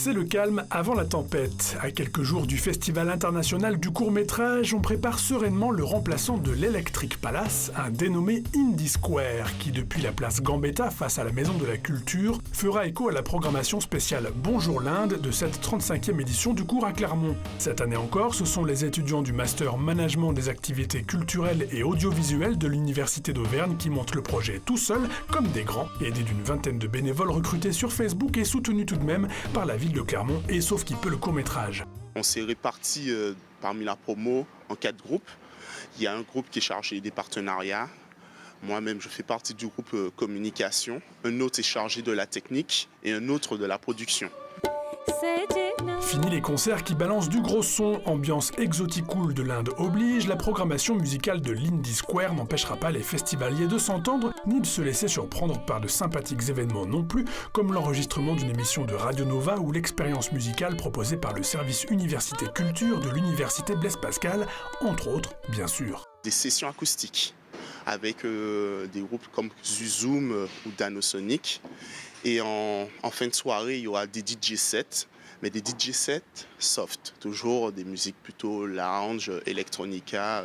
C'est le calme avant la tempête. À quelques jours du Festival international du court-métrage, on prépare sereinement le remplaçant de l'Electric Palace, un dénommé Indie Square, qui depuis la place Gambetta face à la Maison de la Culture, fera écho à la programmation spéciale Bonjour l'Inde de cette 35e édition du cours à Clermont. Cette année encore, ce sont les étudiants du Master Management des activités culturelles et audiovisuelles de l'Université d'Auvergne qui montent le projet tout seuls, comme des grands, aidés d'une vingtaine de bénévoles recrutés sur Facebook et soutenus tout de même par la ville de Clermont et sauf qui peut le court-métrage. On s'est répartis parmi la promo en 4 groupes. Il y a un groupe qui est chargé des partenariats. Moi-même, je fais partie du groupe communication. Un autre est chargé de la technique et un autre de la production. Fini les concerts qui balancent du gros son, ambiance exoticool de l'Inde oblige, la programmation musicale de l'Indie Square n'empêchera pas les festivaliers de s'entendre, ni de se laisser surprendre par de sympathiques événements non plus, comme l'enregistrement d'une émission de Radio Nova ou l'expérience musicale proposée par le service Université Culture de l'Université Blaise Pascal, entre autres, bien sûr. Des sessions acoustiques avec des groupes comme Zuzum ou Danosonic. Et en fin de soirée, il y aura des DJ sets, mais des DJ sets soft, toujours des musiques plutôt lounge, electronica,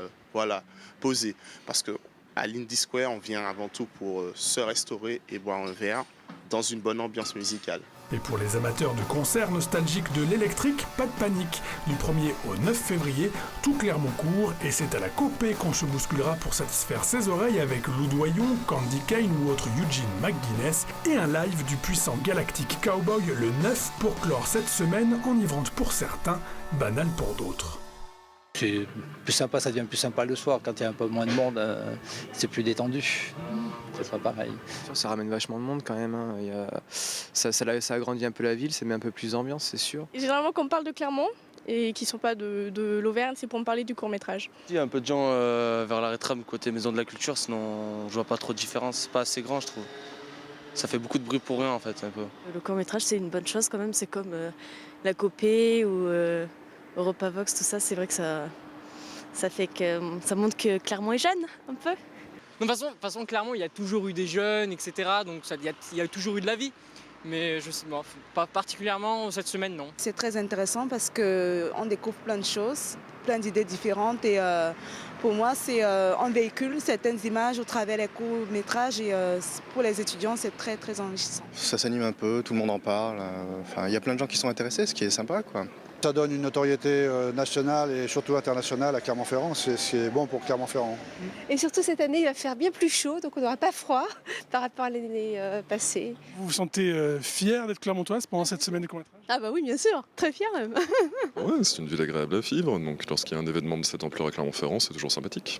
posées. Parce qu'à l'Indie Square, on vient avant tout pour se restaurer et boire un verre dans une bonne ambiance musicale. Et pour les amateurs de concerts nostalgiques de l'électrique, pas de panique. Du 1er au 9 février, tout Clermont court et c'est à la Copée qu'on se bousculera pour satisfaire ses oreilles avec Lou Doyon, Candy Kane ou autre Eugene McGuinness et un live du puissant Galactic Cowboy le 9 pour clore cette semaine enivrante pour certains, banale pour d'autres. C'est plus sympa, ça devient plus sympa le soir. Quand il y a un peu moins de monde, c'est plus détendu. C'est pas pareil. Ça ramène vachement de monde quand même. Ça agrandit un peu la ville, ça met un peu plus d'ambiance, c'est sûr. Généralement, quand on parle de Clermont et qui ne sont pas de l'Auvergne, c'est pour me parler du court-métrage. Il y a un peu de gens vers la rétrame côté Maison de la Culture, sinon je vois pas trop de différence. C'est pas assez grand, je trouve. Ça fait beaucoup de bruit pour rien en fait. Un peu. Le court-métrage, c'est une bonne chose quand même. C'est comme la Copée ou Europavox, tout ça. C'est vrai que ça fait que ça montre que Clermont est jeune, un peu. De toute façon, Clermont, il y a toujours eu des jeunes, etc. Donc il y a toujours eu de la vie. Mais je sais pas particulièrement cette semaine, non. C'est très intéressant parce qu'on découvre plein de choses, plein d'idées différentes. Et pour moi, on véhicule certaines images au travers des courts-métrages. Et pour les étudiants, c'est très, très enrichissant. Ça s'anime un peu, tout le monde en parle. Il y a plein de gens qui sont intéressés, ce qui est sympa, quoi. Ça donne une notoriété nationale et surtout internationale à Clermont-Ferrand. C'est bon pour Clermont-Ferrand. Et surtout cette année, il va faire bien plus chaud, donc on n'aura pas froid par rapport à l'année passée. Vous vous sentez fière d'être clermontoise pendant cette semaine de court-métrage ? Ah bah oui, bien sûr, très fière même. Ouais, c'est une ville agréable à vivre, donc lorsqu'il y a un événement de cette ampleur à Clermont-Ferrand, c'est toujours sympathique.